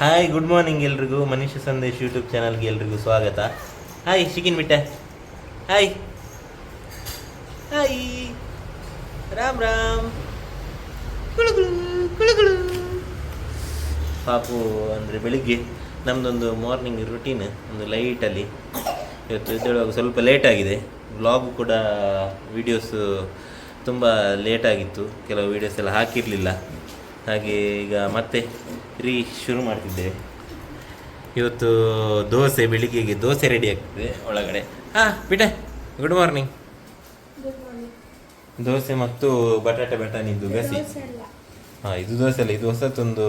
Hi good morning ಎಲ್ರಿಗೂ ಮನುಷ್ಯ Sandesh YouTube ಚಾನಲ್ಗೆ ಎಲ್ರಿಗೂ ಸ್ವಾಗತ. ಹಾಯ್ ಶಿಕಿನ್ ಬಿಟ್ಟೆ, ಹಾಯ್ ಹಾಯ್, ರಾಮ್ ರಾಮ್, ಕುಳುಗುಳು ಕುಳುಗುಳು. ಪಾಪು ಅಂದರೆ ಬೆಳಿಗ್ಗೆ ನಮ್ಮದೊಂದು ಮಾರ್ನಿಂಗ್ ರುಟೀನ್ ಒಂದು ಲೈಟಲ್ಲಿ ಇವತ್ತು ಎದ್ದೇಳುವಾಗ ಸ್ವಲ್ಪ ಲೇಟಾಗಿದೆ. ವ್ಲಾಗು ಕೂಡ ವೀಡಿಯೋಸು ತುಂಬ ಲೇಟಾಗಿತ್ತು, ಕೆಲವು ವೀಡಿಯೋಸ್ ಎಲ್ಲ ಹಾಕಿರಲಿಲ್ಲ. ಹಾಗೆ ಈಗ ಮತ್ತೆ ಶುರು ಮಾಡ್ತಿದ್ದೇವೆ. ಇವತ್ತು ದೋಸೆ, ಬೆಳಿಗ್ಗೆಗೆ ದೋಸೆ ರೆಡಿ ಆಗ್ತದೆ ಒಳಗಡೆ. ಬಿಟ್ಟೆ ಗುಡ್ ಮಾರ್ನಿಂಗ್. ದೋಸೆ ಮತ್ತು ಬಟಾಟೆ ಬಟಾಣಿದ್ದು ಗಸಿ. ಇದು ದೋಸೆ ಅಲ್ಲ, ಇದು ಹೊಸತೊಂದು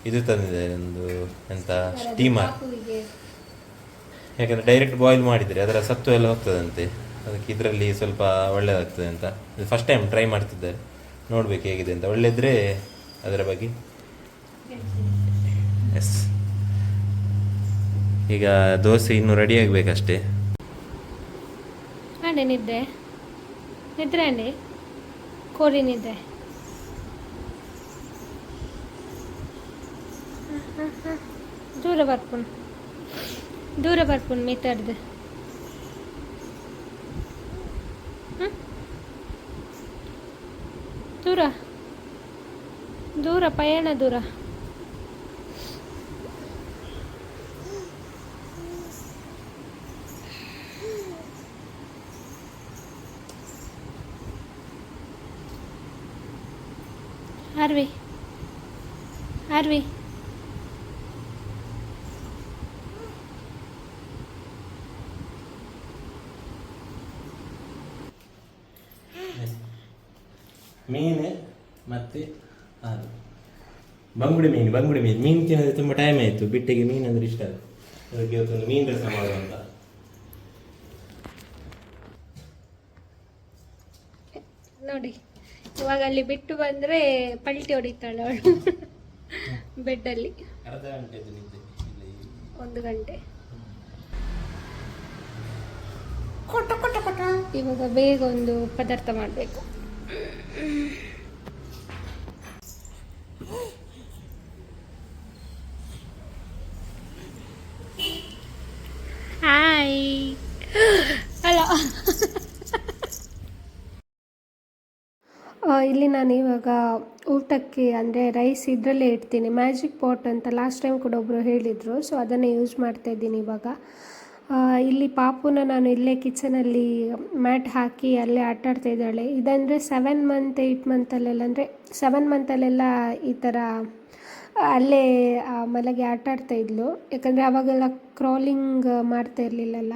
ಇದು ತಂದಿದೆ, ಒಂದು ಎಂತ ಸ್ಟೀಮರ್. ಯಾಕಂದರೆ ಡೈರೆಕ್ಟ್ ಬಾಯ್ಲ್ ಮಾಡಿದರೆ ಅದರ ಸತ್ತು ಎಲ್ಲ ಹೋಗ್ತದಂತೆ, ಅದಕ್ಕೆ ಇದರಲ್ಲಿ ಸ್ವಲ್ಪ ಒಳ್ಳೆಯದಾಗ್ತದೆ ಅಂತ ಇದು ಫಸ್ಟ್ ಟೈಮ್ ಟ್ರೈ ಮಾಡ್ತಿದ್ದಾರೆ. ನೋಡ್ಬೇಕು ಹೇಗಿದೆ ಅಂತ. ಒಳ್ಳೆಯಿದ್ರೆ ಅದರ ಬಗ್ಗೆ ಎಸ್. ಈಗ ದೋಸೆ ಇನ್ನೂ ರೆಡಿ ಆಗಬೇಕಷ್ಟೇ. ಅಂಡೆ ನಿದ್ದೆ ನಿದ್ರೆ ಅಂడి ಕೋರಿ ನಿದ್ದೆ. ದೂರ ಬರ್ಪುನ್ ಮಿತಾಡ್ದು. ದೂರ ಪಯಣ ದೂರ. ಆರ್ವಿ ಮೀನು ಮತ್ತು ಬಂಗುಡೆ ಮೀನು ತಿನ್ನೋದು ತುಂಬ ಟೈಮ್ ಆಯಿತು. ಬಿಟ್ಟಿಗೆ ಮೀನು ಅಂದರೆ ಇಷ್ಟ, ಅದಕ್ಕೆ ಇವತ್ತೊಂದು ಮೀನು ರಸ ಮಾಡುವಂತ. ನೋಡಿ, ಇವಾಗ ಅಲ್ಲಿ ಬಿಟ್ಟು ಬಂದರೆ ಪಲ್ಟಿ ಹೊಡಿತಾಳೆ ಅವಳು ಬೆಡ್ಡಲ್ಲಿ. ಅರ್ಧ ಗಂಟೆ ನಿದ್ದೆ, 1 ಗಂಟೆ. ಇವಾಗ ಬೇಗ ಒಂದು ಪದಾರ್ಥ ಮಾಡಬೇಕು. ಹಾಯ್ ಅಲ್ಲ ಇಲ್ಲಿ ನಾನು ಇವಾಗ ಊಟಕ್ಕೆ ಅಂದರೆ ರೈಸ್ ಇದರಲ್ಲೇ ಇಡ್ತೀನಿ. ಮ್ಯಾಜಿಕ್ ಪಾಟ್ ಅಂತ ಲಾಸ್ಟ್ ಟೈಮ್ ಕೂಡ ಒಬ್ಬರು ಹೇಳಿದರು, ಸೊ ಅದನ್ನೇ ಯೂಸ್ ಮಾಡ್ತಾ ಇದ್ದೀನಿ ಇವಾಗ. ಇಲ್ಲಿ ಪಾಪುನ ನಾನು ಇಲ್ಲೇ ಕಿಚನಲ್ಲಿ ಮ್ಯಾಟ್ ಹಾಕಿ ಅಲ್ಲೇ ಆಟಾಡ್ತಾ ಇದ್ದಾಳೆ. ಇದಂದರೆ 7 ಮಂತ್ 8 ಮಂತಲ್ಲೆಲ್ಲ, ಅಂದರೆ 7 ಮಂತಲ್ಲೆಲ್ಲ ಈ ಥರ ಅಲ್ಲೇ ಮಲಗಿ ಆಟಾಡ್ತಾ ಇದ್ಲು. ಯಾಕಂದರೆ ಆವಾಗೆಲ್ಲ ಕ್ರಾಲಿಂಗ್ ಮಾಡ್ತಾ ಇರಲಿಲ್ಲಲ್ಲ.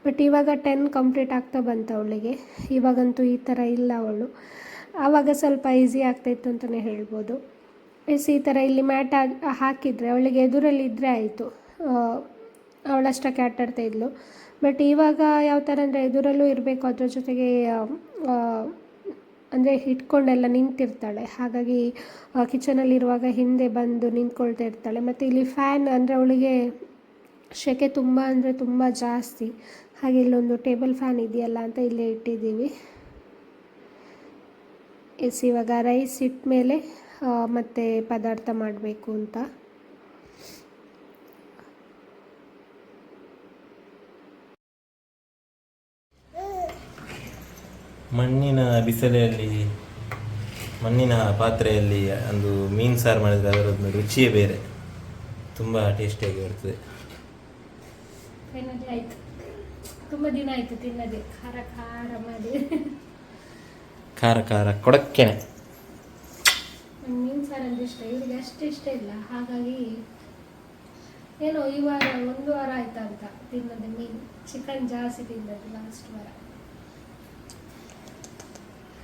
ಬಟ್ ಇವಾಗ 10 ಕಂಪ್ಲೀಟ್ ಆಗ್ತಾ ಬಂತು ಅವಳಿಗೆ. ಇವಾಗಂತೂ ಈ ಥರ ಇಲ್ಲ ಅವಳು. ಆವಾಗ ಸ್ವಲ್ಪ ಈಸಿ ಆಗ್ತಾಯಿತ್ತು ಅಂತಲೇ ಹೇಳ್ಬೋದು. ಈ ಥರ ಇಲ್ಲಿ ಮ್ಯಾಟ್ ಹಾಕಿದರೆ ಅವಳಿಗೆ ಎದುರಲ್ಲಿ ಇದ್ದರೆ ಆಯಿತು, ಅವಳಷ್ಟಕ್ಕೆ ಆಟಾಡ್ತಾ ಇದ್ಲು. ಬಟ್ ಇವಾಗ ಯಾವ ಥರ ಅಂದರೆ ಎದುರಲ್ಲೂ ಇರಬೇಕು, ಅದ್ರ ಜೊತೆಗೆ ಅಂದರೆ ಇಟ್ಕೊಂಡೆಲ್ಲ ನಿಂತಿರ್ತಾಳೆ. ಹಾಗಾಗಿ ಕಿಚನಲ್ಲಿರುವಾಗ ಹಿಂದೆ ಬಂದು ನಿಂತ್ಕೊಳ್ತಾ ಇರ್ತಾಳೆ. ಮತ್ತು ಇಲ್ಲಿ ಫ್ಯಾನ್ ಅಂದರೆ ಅವಳಿಗೆ ಸೆಕೆ ತುಂಬ ಅಂದರೆ ತುಂಬ ಜಾಸ್ತಿ. ಹಾಗೆ ಇಲ್ಲೊಂದು ಟೇಬಲ್ ಫ್ಯಾನ್ ಇದೆಯಲ್ಲ ಅಂತ ಇಲ್ಲೇ ಇಟ್ಟಿದ್ದೀವಿ. ಇವಾಗ ರೈಸ್ ಇಟ್ಟ ಮೇಲೆ ಮತ್ತು ಪದಾರ್ಥ ಮಾಡಬೇಕು ಅಂತ. ಮಣ್ಣಿನ ಬಿಸಿಲೆಯಲ್ಲಿ, ಮಣ್ಣಿನ ಪಾತ್ರೆಯಲ್ಲಿ ಒಂದು ಮೀನು ಸಾರು ಮಾಡಿದರೆ ಅದರದ್ದು ರುಚಿಯೇ ಬೇರೆ, ತುಂಬ ಟೇಸ್ಟಿಯಾಗಿ ಬರ್ತದೆ. ಆಯಿತು, ತುಂಬ ದಿನ ಆಯಿತು ತಿನ್ನದೆ. ಖಾರ ಖಾರ ಮಾಡಿ ಖಾರ ಕೊಡಕ್ಕೇನೆ ಮೀನು ಸಾರು ಅಂದರೆ ಇಷ್ಟ, ಇವರಿಗೆ ಅಷ್ಟು ಇಷ್ಟ ಇಲ್ಲ. ಹಾಗಾಗಿ ಏನೋ ಈ ವಾರ 1 ವಾರ ಆಯ್ತಾ ಅಂತ ತಿನ್ನೋದು ಮೀನು. ಚಿಕನ್ ಜಾಸ್ತಿ ತಿನ್ನೋದು ಲಾಸ್ಟ್ ವಾರ.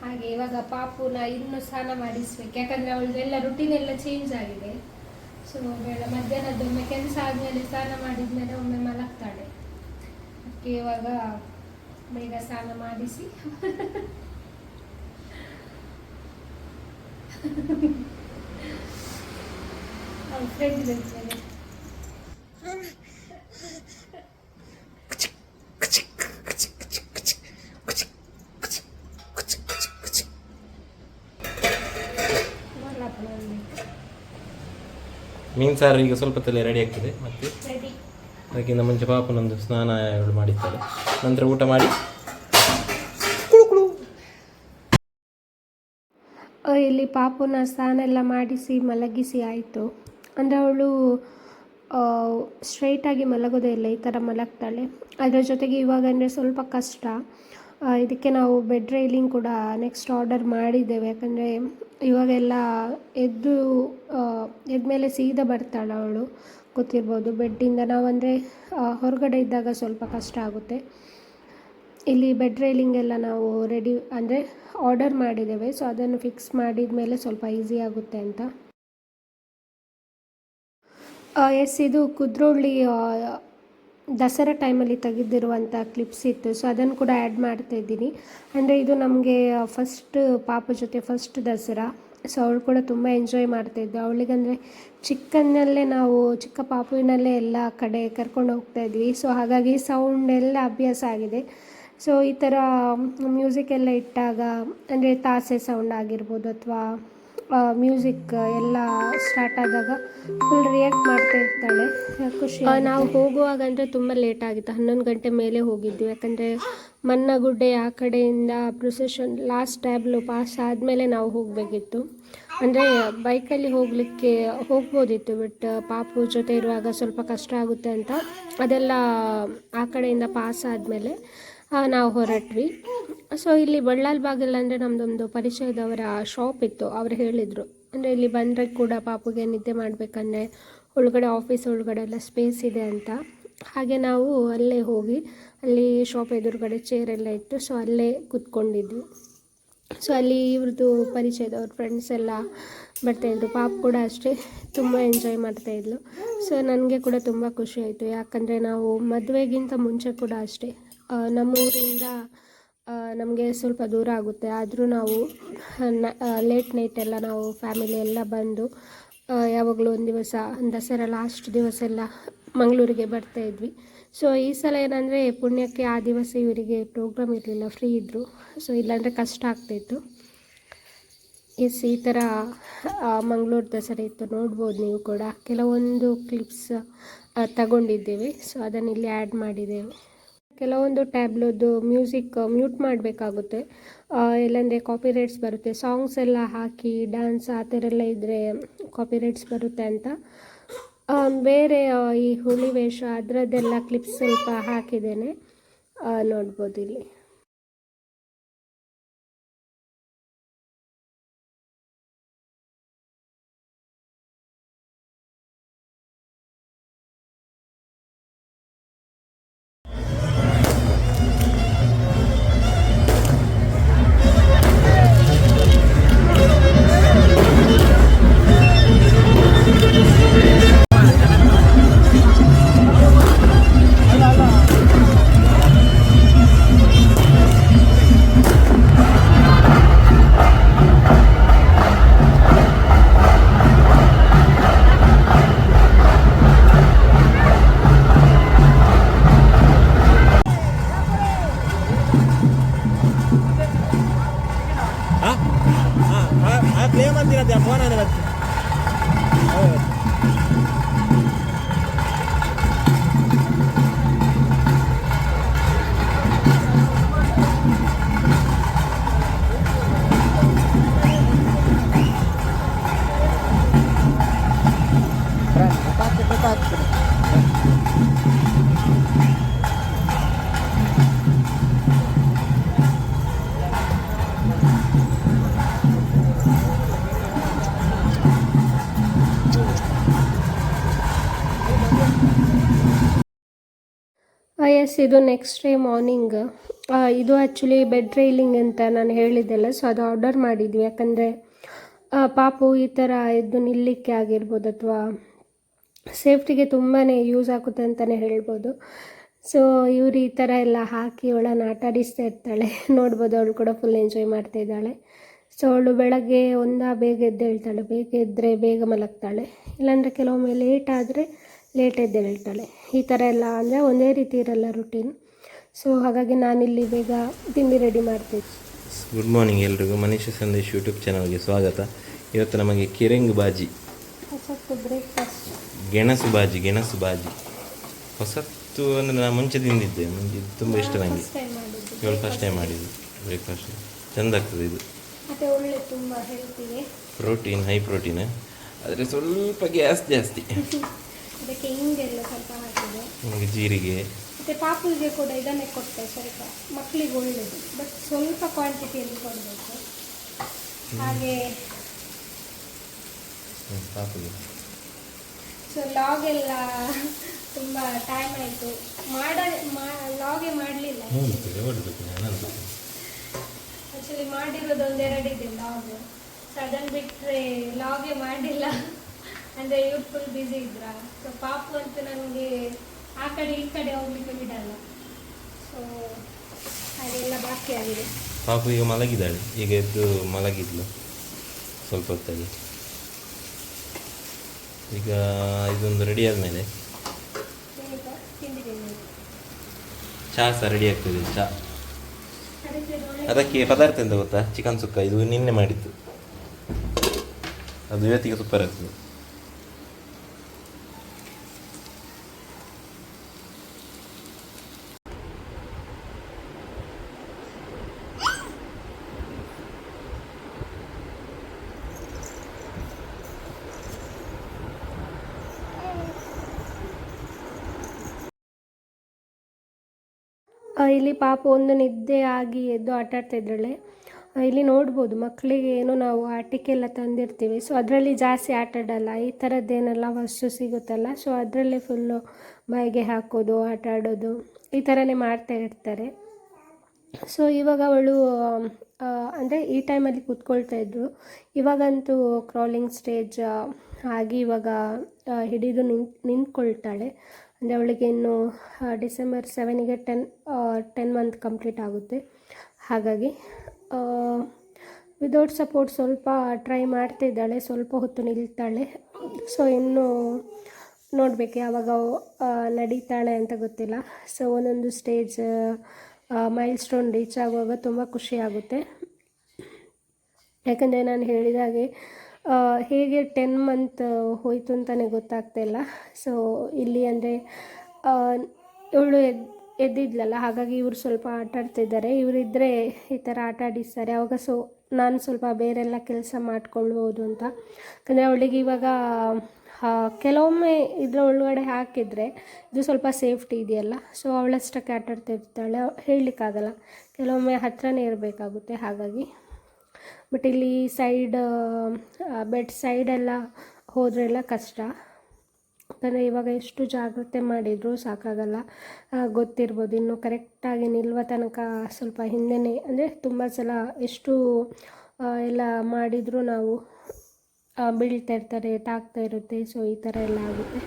ಹಾಗೆ ಇವಾಗ ಪಾಪುನ ಇನ್ನೂ ಸ್ನಾನ ಮಾಡಿಸ್ಬೇಕು, ಯಾಕಂದರೆ ಅವಳದೆಲ್ಲ ರುಟೀನ್ ಎಲ್ಲ ಚೇಂಜ್ ಆಗಿದೆ. ಸೊ ಮಧ್ಯಾಹ್ನದೊಮ್ಮೆ ಕೆಲಸ ಆದಮೇಲೆ ಸ್ನಾನ ಮಾಡಿದ್ಮೇಲೆ ಒಮ್ಮೆ ಮಲಗ್ತಾಳೆ. ಅದಕ್ಕೆ ಇವಾಗ ಬೇಗ ಸ್ನಾನ ಮಾಡಿಸಿ ಫ್ರೆಂಡ್ ಇರ್ತದೆ. ಮೀನು ಸಾರು ಈಗ ಸ್ವಲ್ಪ ತಲೆ ರೆಡಿ ಆಗ್ತದೆ. ಮತ್ತು ರೆಡಿ. ಅದಕ್ಕಿಂತ ಮುಂಚೆ ಪಾಪನೊಂದು ಸ್ನಾನ ಇವಳು ಮಾಡಿದ್ದಾಳೆ. ನಂತರ ಊಟ ಮಾಡಿ ಇಲ್ಲಿ ಪಾಪುನ ಸ್ನಾನ ಎಲ್ಲ ಮಾಡಿಸಿ ಮಲಗಿಸಿ ಆಯಿತು. ಅಂದರೆ ಅವಳು ಸ್ಟ್ರೈಟಾಗಿ ಮಲಗೋದೇ ಇಲ್ಲ, ಈ ಥರ ಮಲಗ್ತಾಳೆ. ಅದರ ಜೊತೆಗೆ ಇವಾಗ ಅಂದರೆ ಸ್ವಲ್ಪ ಕಷ್ಟ. ಇದಕ್ಕೆ ನಾವು ಬೆಡ್ ರೈಲಿಂಗ್ ಕೂಡ ನೆಕ್ಸ್ಟ್ ಆರ್ಡರ್ ಮಾಡಿದ್ದೇವೆ. ಯಾಕಂದರೆ ಇವಾಗೆಲ್ಲ ಎದ್ಮೇಲೆ ಸೀದಾ ಬರ್ತಾಳೆ ಅವಳು, ಗೊತ್ತಿರ್ಬೋದು. ಬೆಡ್ಡಿಂದ ನಾವಂದರೆ ಹೊರಗಡೆ ಇದ್ದಾಗ ಸ್ವಲ್ಪ ಕಷ್ಟ ಆಗುತ್ತೆ. ಇಲ್ಲಿ ಬೆಡ್ ರೈಲಿಂಗ್ ಎಲ್ಲ ನಾವು ರೆಡಿ ಅಂದರೆ ಆರ್ಡರ್ ಮಾಡಿದ್ದೇವೆ. ಸೊ ಅದನ್ನು ಫಿಕ್ಸ್ ಮಾಡಿದ ಮೇಲೆ ಸ್ವಲ್ಪ ಈಸಿ ಆಗುತ್ತೆ ಅಂತ. ಎಸ್, ಇದು ಕುದ್ರೋಳಿ ದಸರಾ ಟೈಮಲ್ಲಿ ತೆಗೆದಿರುವಂಥ ಕ್ಲಿಪ್ಸ್ ಇತ್ತು. ಸೊ ಅದನ್ನು ಕೂಡ ಆ್ಯಡ್ ಮಾಡ್ತಾಯಿದ್ದೀನಿ. ಅಂದರೆ ಇದು ನಮಗೆ ಪಾಪು ಜೊತೆ ಫಸ್ಟ್ ದಸರಾ. ಸೊ ಅವಳು ಕೂಡ ತುಂಬ ಎಂಜಾಯ್ ಮಾಡ್ತಾಯಿದ್ದು. ಅವಳಿಗಂದರೆ ಚಿಕ್ಕ ಪಾಪುವಿನಲ್ಲೇ ಎಲ್ಲ ಕಡೆ ಕರ್ಕೊಂಡು ಹೋಗ್ತಾಯಿದ್ವಿ. ಸೊ ಹಾಗಾಗಿ ಸೌಂಡ್ ಎಲ್ಲ ಅಭ್ಯಾಸ ಆಗಿದೆ. ಸೊ ಈ ಥರ ಮ್ಯೂಸಿಕ್ ಎಲ್ಲ ಇಟ್ಟಾಗ ಅಂದರೆ ತಾಸೆ ಸೌಂಡ್ ಆಗಿರ್ಬೋದು ಅಥವಾ ಮ್ಯೂಸಿಕ್ ಎಲ್ಲ ಸ್ಟಾರ್ಟ್ ಆದಾಗ ಫುಲ್ ರಿಯಾಕ್ಟ್ ಮಾಡ್ತಾ ಇರ್ತಾಳೆ. ಖುಷಿ. ನಾವು ಹೋಗುವಾಗ ಅಂದರೆ ತುಂಬ ಲೇಟ್ ಆಗಿತ್ತು, 11 ಗಂಟೆ ಮೇಲೆ ಹೋಗಿದ್ವಿ. ಯಾಕಂದರೆ ಮನ್ನಗುಡ್ಡೆ ಆ ಕಡೆಯಿಂದ ಪ್ರೊಸೆಷನ್ ಲಾಸ್ಟ್ ಟ್ಯಾಬ್ಲು ಪಾಸ್ ಆದಮೇಲೆ ನಾವು ಹೋಗಬೇಕಿತ್ತು. ಅಂದರೆ ಬೈಕಲ್ಲಿ ಹೋಗ್ಬೋದಿತ್ತು, ಬಟ್ ಪಾಪು ಜೊತೆ ಇರುವಾಗ ಸ್ವಲ್ಪ ಕಷ್ಟ ಆಗುತ್ತೆ ಅಂತ ಅದೆಲ್ಲ ಆ ಕಡೆಯಿಂದ ಪಾಸ್ ಆದಮೇಲೆ ನಾವು ಹೊರಟ್ವಿ. ಸೊ ಇಲ್ಲಿ ಬಳ್ಳಾಲ್ ಬಾಗಿಲ್ ಅಂದರೆ ನಮ್ಮದೊಂದು ಪರಿಚಯದವರ ಶಾಪ್ ಇತ್ತು. ಅವರು ಹೇಳಿದರು, ಅಂದರೆ ಇಲ್ಲಿ ಬಂದರೆ ಕೂಡ ಪಾಪುಗೆ ನಿದ್ದೆ ಮಾಡಬೇಕಂದ್ರೆ ಆಫೀಸ್ ಒಳಗಡೆ ಎಲ್ಲ ಸ್ಪೇಸ್ ಇದೆ ಅಂತ. ಹಾಗೆ ನಾವು ಅಲ್ಲೇ ಹೋಗಿ ಅಲ್ಲಿ ಶಾಪ್ ಎದುರುಗಡೆ ಚೇರೆಲ್ಲ ಇತ್ತು. ಸೊ ಅಲ್ಲೇ ಕೂತ್ಕೊಂಡಿದ್ವಿ. ಸೊ ಅಲ್ಲಿ ಇವ್ರದ್ದು ಪರಿಚಯದವ್ರ ಫ್ರೆಂಡ್ಸ್ ಎಲ್ಲ ಬರ್ತಾಯಿದ್ರು. ಪಾಪು ಕೂಡ ಅಷ್ಟೇ ತುಂಬ ಎಂಜಾಯ್ ಮಾಡ್ತಾಯಿದ್ಲು. ಸೊ ನನಗೆ ಕೂಡ ತುಂಬ ಖುಷಿ ಆಯಿತು. ಯಾಕಂದರೆ ನಾವು ಮದುವೆಗಿಂತ ಮುಂಚೆ ಕೂಡ ಅಷ್ಟೇ ನಮ್ಮೂರಿಂದ ನಮಗೆ ಸ್ವಲ್ಪ ದೂರ ಆಗುತ್ತೆ. ಆದರೂ ನಾವು ಲೇಟ್ ನೈಟ್ ಎಲ್ಲ ನಾವು ಫ್ಯಾಮಿಲಿ ಎಲ್ಲ ಬಂದು ಯಾವಾಗಲೂ ಒಂದು ದಿವಸ ದಸರಾ ಲಾಸ್ಟ್ ದಿವಸ ಎಲ್ಲ ಮಂಗಳೂರಿಗೆ ಬರ್ತಾಯಿದ್ವಿ. ಸೊ ಈ ಸಲ ಏನಂದರೆ ಪುಣ್ಯಕ್ಕೆ ಆ ದಿವಸ ಇವರಿಗೆ ಪ್ರೋಗ್ರಾಮ್ ಇರಲಿಲ್ಲ, ಫ್ರೀ ಇದ್ದರು. ಸೊ ಇಲ್ಲಾಂದರೆ ಕಷ್ಟ ಆಗ್ತಾಯಿತ್ತು. ಎಸ್, ಈ ಥರ ಮಂಗಳೂರು ದಸರಾ ಇತ್ತು, ನೋಡ್ಬೋದು ನೀವು ಕೂಡ. ಕೆಲವೊಂದು ಕ್ಲಿಪ್ಸ್ ತಗೊಂಡಿದ್ದೇವೆ. ಸೊ ಅದನ್ನು ಇಲ್ಲಿ ಆ್ಯಡ್ ಮಾಡಿದ್ದೇವೆ. ಕೆಲವೊಂದು ಟ್ಯಾಬ್ಲದ್ದು ಮ್ಯೂಸಿಕ್ ಮ್ಯೂಟ್ ಮಾಡಬೇಕಾಗುತ್ತೆ, ಇಲ್ಲಾಂದರೆ ಕಾಪಿರೈಟ್ಸ್ ಬರುತ್ತೆ. ಸಾಂಗ್ಸ್ ಎಲ್ಲ ಹಾಕಿ ಡ್ಯಾನ್ಸ್ ಆ ಥರ ಎಲ್ಲ ಇದ್ದರೆ ಕಾಪಿರೈಟ್ಸ್ ಬರುತ್ತೆ ಅಂತ ಬೇರೆ ಈ ಹುಲಿ ವೇಷ ಅದರದ್ದೆಲ್ಲ ಕ್ಲಿಪ್ಸ್ ಸ್ವಲ್ಪ ಹಾಕಿದ್ದೇನೆ, ನೋಡ್ಬೋದು ಇಲ್ಲಿ. ಎಸ್, ಇದು ನೆಕ್ಸ್ಟ್ ಡೇ ಮಾರ್ನಿಂಗ್. ಇದು ಆ್ಯಕ್ಚುಲಿ ಬೆಡ್ ರೈಲಿಂಗ್ ಅಂತ ನಾನು ಹೇಳಿದ್ದೆಲ್ಲ. ಸೊ ಅದು ಆರ್ಡರ್ ಮಾಡಿದ್ವಿ. ಯಾಕಂದರೆ ಪಾಪು ಈ ಥರ ಎದ್ದು ನಿಲ್ಲಲಿಕ್ಕೆ ಆಗಿರ್ಬೋದು ಅಥವಾ ಸೇಫ್ಟಿಗೆ ತುಂಬಾ ಯೂಸ್ ಆಗುತ್ತೆ ಅಂತಲೇ ಹೇಳ್ಬೋದು. ಸೊ ಇವರು ಈ ಥರ ಎಲ್ಲ ಹಾಕಿ ಅವಳನ್ನು ಆಟಾಡಿಸ್ತಾ ಇರ್ತಾಳೆ. ನೋಡ್ಬೋದು, ಅವಳು ಕೂಡ ಫುಲ್ ಎಂಜಾಯ್ ಮಾಡ್ತಾಯಿದ್ದಾಳೆ. ಸೊ ಅವಳು ಬೆಳಗ್ಗೆ ಬೇಗ ಎದ್ದೇಳ್ತಾಳೆ, ಬೇಗ ಎದ್ದರೆ ಬೇಗ ಮಲಗ್ತಾಳೆ, ಇಲ್ಲಾಂದರೆ ಕೆಲವೊಮ್ಮೆ ಲೇಟ್ ಆದರೆ ಲೇಟ್ ಎದ್ದೇಳ್ತಾಳೆ. ಈ ಥರ ಎಲ್ಲ ಅಂದರೆ ಒಂದೇ ರೀತಿ ಇರಲ್ಲ ರುಟೀನ್. ಸೊ ಹಾಗಾಗಿ ನಾನಿಲ್ಲಿ ಬೇಗ ತಿಂಡಿ ರೆಡಿ ಮಾಡ್ತೀನಿ. ಗುಡ್ ಮಾರ್ನಿಂಗ್ ಎಲ್ರಿಗೂ. ಮನೀಷ ಸಂದೇಶ್ ಯೂಟ್ಯೂಬ್ ಚಾನಲ್ಗೆ ಸ್ವಾಗತ. ಇವತ್ತು ನಮಗೆ ಕಿರಂಗ್ ಬಾಜಿ ಸ್ವಲ್ಪ ಬ್ರೇಕ್ಫಾಸ್ಟ್. ಗೆಣಸು ಬಾಜಿ ಹೊಸತ್ತು ಅಂದರೆ ನಾನು ಮುಂಚೆ ತಿಂದಿದ್ದೆ, ಇದು ತುಂಬ ಇಷ್ಟ ನನಗೆ. ಫಸ್ಟ್ ಟೈಮ್ ಮಾಡಿದ್ದು. ಇವಳು ಫಸ್ಟ್ ಟೈಮ್ ಮಾಡಿದ್ದು ಬ್ರೇಕ್ಫಾಸ್ಟ್. ಚೆಂದ ಆಗ್ತದೆ ಇದು. ಮತ್ತೆ ಒಳ್ಳೆ ತುಂಬ ಹೆಲ್ತಿಗೆ. ಪ್ರೋಟೀನ್, ಹೈ ಪ್ರೋಟೀನ್, ಆದರೆ ಸ್ವಲ್ಪ ಗ್ಯಾಸ್ ಜಾಸ್ತಿ. ಅದಕ್ಕೆ ಹಿಂಗೆಲ್ಲ ಸ್ವಲ್ಪ ಹಾಕಿದೆ. ನಮಗೆ ಜೀರಿಗೆ. ಮತ್ತು ಪಾಪುಗೆ ಕೂಡ ಇದನ್ನೇ ಕೊಟ್ಟೆ, ಸ್ವಲ್ಪ ಮಕ್ಕಳಿಗೆ ಒಳ್ಳೆಯದು, ಬಟ್ ಸ್ವಲ್ಪ ಕ್ವಾಂಟಿಟಿಯಲ್ಲಿ ಕೊಡಬೇಕು. ಹಾಗೆ ಪಾಪುಗೆ ಸೊ ಲಾಗೆಲ್ಲ ತುಂಬ ಟೈಮ್ ಆಯಿತು, ಲಾಗೇ ಮಾಡಲಿಲ್ಲ. ಆ್ಯಕ್ಚುಲಿ ಮಾಡಿರೋದು ಒಂದೆರಡಿದೆ ಲಾಗ್, ಸೊ ಅದನ್ನು ಬಿಟ್ಟರೆ ಲಾಗೇ ಮಾಡಿಲ್ಲ. ಅಂದರೆ ಇವ್ರು ಫುಲ್ ಬ್ಯುಸಿ ಇದ್ರ. ಸೊ ಪಾಪು ಅಂತೂ ನನಗೆ ಆ ಕಡೆ ಈ ಕಡೆ ಹೋಗ್ಲಿಕ್ಕೆ ಬಿಡಲ್ಲ, ಸೊ ಹಾಗೆಲ್ಲ ಬಾಕಿ ಆಗಿದೆ. ಪಾಪು ಈಗ ಮಲಗಿದ್ದಾಳೆ, ಈಗ ಎದ್ದು ಮಲಗಿದ್ಲು ಸ್ವಲ್ಪ ಹೊತ್ತಲ್ಲಿ. ಈಗ ಇದೊಂದು ರೆಡಿ ಆದಮೇಲೆ ತಿಂದಿದ್ದೀನಿ. ಚಹಾ ಸಹ ರೆಡಿ ಆಗ್ತದೆ. ಚಹಾ ಅದಕ್ಕೆ ಅದಕ್ಕೆ ಪದಾರ್ಥ ಎಂತ ಗೊತ್ತಾ? ಚಿಕನ್ ಸುಕ್ಕ. ಇದು ನಿನ್ನೆ ಮಾಡಿದ್ದು, ಅದು ಇವತ್ತಿಗೆ ಸೂಪರ್ ಆಗ್ತದೆ. ಇಲ್ಲಿ ಪಾಪ ಒಂದು ನಿದ್ದೆ ಆಗಿ ಎದ್ದು ಆಟ ಆಡ್ತಿದ್ದಾಳೆ. ಇಲ್ಲಿ ನೋಡ್ಬೋದು ಮಕ್ಕಳಿಗೆ ಏನೋ ನಾವು ಆಟಿಕೆಲ್ಲ ತಂದಿರ್ತೀವಿ, ಸೊ ಅದರಲ್ಲಿ ಜಾಸ್ತಿ ಆಟ ಆಡಲ್ಲ. ಈ ಥರದ್ದೇನೆಲ್ಲ ವಸ್ತು ಸಿಗುತ್ತಲ್ಲ, ಸೊ ಅದರಲ್ಲೇ ಫುಲ್ಲು ಬಾಯಿಗೆ ಹಾಕೋದು, ಆಟ ಆಡೋದು, ಈ ಥರನೇ ಮಾಡ್ತಾ ಇರ್ತಾರೆ. ಸೊ ಇವಾಗ ಅವಳು ಅಂದರೆ ಈ ಟೈಮಲ್ಲಿ ಕೂತ್ಕೊಳ್ತಾ ಇದ್ರು. ಇವಾಗಂತೂ ಕ್ರಾಲಿಂಗ್ ಸ್ಟೇಜ್ ಆಗಿ ಇವಾಗ ಹಿಡಿದು ನಿಂತ್ಕೊಳ್ತಾಳೆ. ಅಂದರೆ ಅವಳಿಗೆ ಇನ್ನು ಡಿಸೆಂಬರ್ 7ಗೆ 10 ಮಂತ್ ಕಂಪ್ಲೀಟ್ ಆಗುತ್ತೆ. ಹಾಗಾಗಿ ವಿದೌಟ್ ಸಪೋರ್ಟ್ ಸ್ವಲ್ಪ ಟ್ರೈ ಮಾಡ್ತಿದ್ದಾಳೆ, ಸ್ವಲ್ಪ ಹೊತ್ತು ನಿಲ್ತಾಳೆ. ಸೊ ಇನ್ನು ನೋಡಬೇಕು ಯಾವಾಗ ನಡೀತಾಳೆ ಅಂತ ಗೊತ್ತಿಲ್ಲ. ಸೊ ಒಂದೊಂದು ಸ್ಟೇಜ್ ಮೈಲ್ ಸ್ಟೋನ್ ರೀಚ್ ಆಗುವಾಗ ತುಂಬ ಖುಷಿ ಆಗುತ್ತೆ. ಯಾಕಂದರೆ ನಾನು ಹೇಳಿದಾಗೆ ಹೇಗೆ 10 ಮಂತ್ ಹೋಯಿತು ಅಂತಲೇ ಗೊತ್ತಾಗ್ತಾಯಿಲ್ಲ. ಸೊ ಇಲ್ಲಿ ಅಂದರೆ ಇವಳು ಎದ್ದಿದ್ಲಲ್ಲ, ಹಾಗಾಗಿ ಇವರು ಸ್ವಲ್ಪ ಆಟ ಆಡ್ತಿದ್ದಾರೆ. ಇವರಿದ್ದರೆ ಈ ಥರ ಆಟ ಆಡಿಸ್ತಾರೆ ಆವಾಗ. ಸೊ ನಾನು ಸ್ವಲ್ಪ ಬೇರೆಲ್ಲ ಕೆಲಸ ಮಾಡ್ಕೊಳ್ಬೋದು ಅಂತ. ಯಾಕಂದರೆ ಅವಳಿಗೆ ಇವಾಗ ಕೆಲವೊಮ್ಮೆ ಇದರ ಒಳಗಡೆ ಹಾಕಿದರೆ ಇದು ಸ್ವಲ್ಪ ಸೇಫ್ಟಿ ಇದೆಯಲ್ಲ, ಸೊ ಅವಳಷ್ಟಕ್ಕೆ ಆಟ ಆಡ್ತಿರ್ತಾಳೆ, ಹೇಳಲಿಕ್ಕಾಗಲ್ಲ. ಕೆಲವೊಮ್ಮೆ ಹತ್ರನೇ ಇರಬೇಕಾಗುತ್ತೆ ಹಾಗಾಗಿ. ಬಟ್ ಇಲ್ಲಿ ಸೈಡ್ ಬೆಡ್ ಸೈಡೆಲ್ಲ ಹೋದ್ರೆಲ್ಲ ಕಷ್ಟ. ಯಾಕಂದರೆ ಇವಾಗ ಎಷ್ಟು ಜಾಗ್ರತೆ ಮಾಡಿದರೂ ಸಾಕಾಗಲ್ಲ, ಗೊತ್ತಿರ್ಬೋದು. ಇನ್ನು ಕರೆಕ್ಟಾಗಿ ನಿಲ್ಲುವ ತನಕ ಸ್ವಲ್ಪ ಹಿಂದೆನೇ, ಅಂದರೆ ತುಂಬ ಸಲ ಎಷ್ಟು ಎಲ್ಲ ಮಾಡಿದರೂ ನಾವು ಬೀಳ್ತಾ ಇರ್ತಾರೆ, ತಾಗ್ತಾ ಇರುತ್ತೆ. ಸೊ ಈ ಥರ ಎಲ್ಲ ಆಗುತ್ತೆ.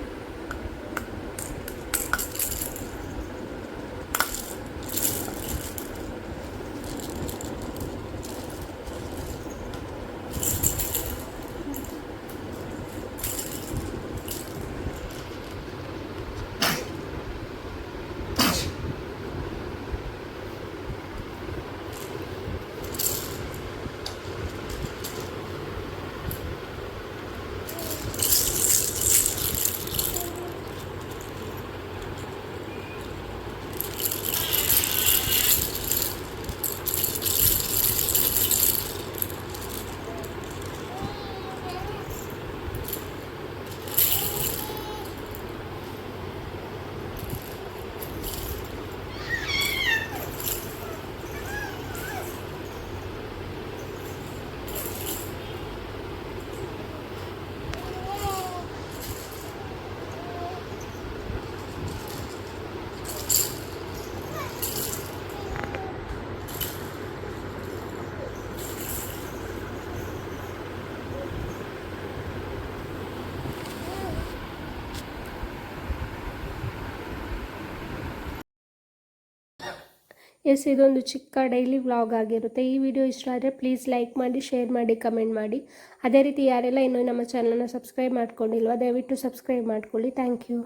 ಎಸ್, ಇದೊಂದು ಚಿಕ್ಕ ಡೈಲಿ ವ್ಲಾಗ್ ಆಗಿರುತ್ತೆ. ಈ ವಿಡಿಯೋ ಇಷ್ಟ ಆದರೆ ಪ್ಲೀಸ್ ಲೈಕ್ ಮಾಡಿ, ಶೇರ್ ಮಾಡಿ, ಕಮೆಂಟ್ ಮಾಡಿ. ಅದೇ ರೀತಿ ಯಾರೆಲ್ಲ ಇನ್ನೂ ನಮ್ಮ ಚಾನಲ್ನ ಸಬ್ಸ್ಕ್ರೈಬ್ ಮಾಡ್ಕೊಂಡಿಲ್ವೋ ದಯವಿಟ್ಟು ಸಬ್ಸ್ಕ್ರೈಬ್ ಮಾಡ್ಕೊಳ್ಳಿ. Thank you.